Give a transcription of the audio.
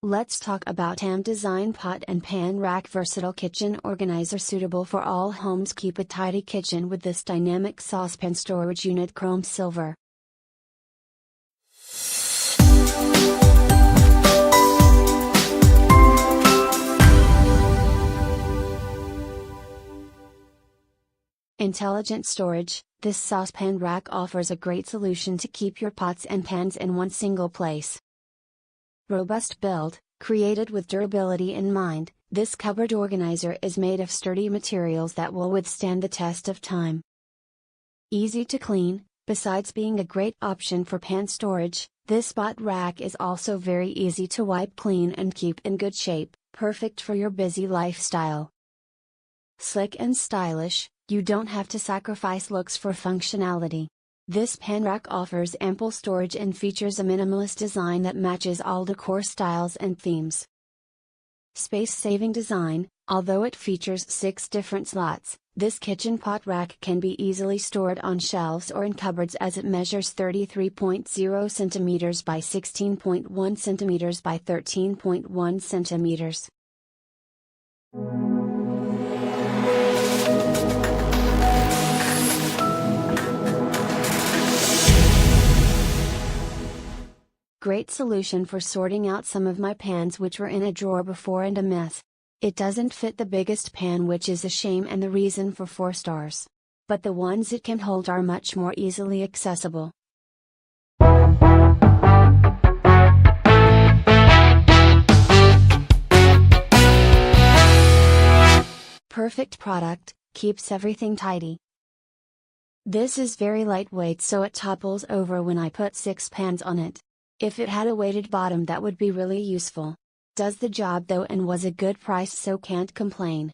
Let's talk about mDesign Pot and Pan Rack Versatile Kitchen Organizer suitable for all homes. Keep a tidy kitchen with this dynamic saucepan storage unit, chrome silver. Intelligent storage. This saucepan rack offers a great solution to keep your pots and pans in one single place. Robust build. Created with durability in mind, this cupboard organizer is made of sturdy materials that will withstand the test of time. Easy to clean. Besides being a great option for pan storage, this pot rack is also very easy to wipe clean and keep in good shape, perfect for your busy lifestyle. Slick and stylish. You don't have to sacrifice looks for functionality. This pan rack offers ample storage and features a minimalist design that matches all decor styles and themes. Space-saving design. Although it features 6 different slots, this kitchen pot rack can be easily stored on shelves or in cupboards as it measures 33.0 cm by 16.1 cm by 13.1 cm. Great solution for sorting out some of my pans which were in a drawer before and a mess. It doesn't fit the biggest pan, which is a shame and the reason for 4 stars. But the ones it can hold are much more easily accessible. Perfect product, keeps everything tidy. This is very lightweight, so it topples over when I put 6 pans on it. If it had a weighted bottom, that would be really useful. Does the job though and was a good price, so can't complain.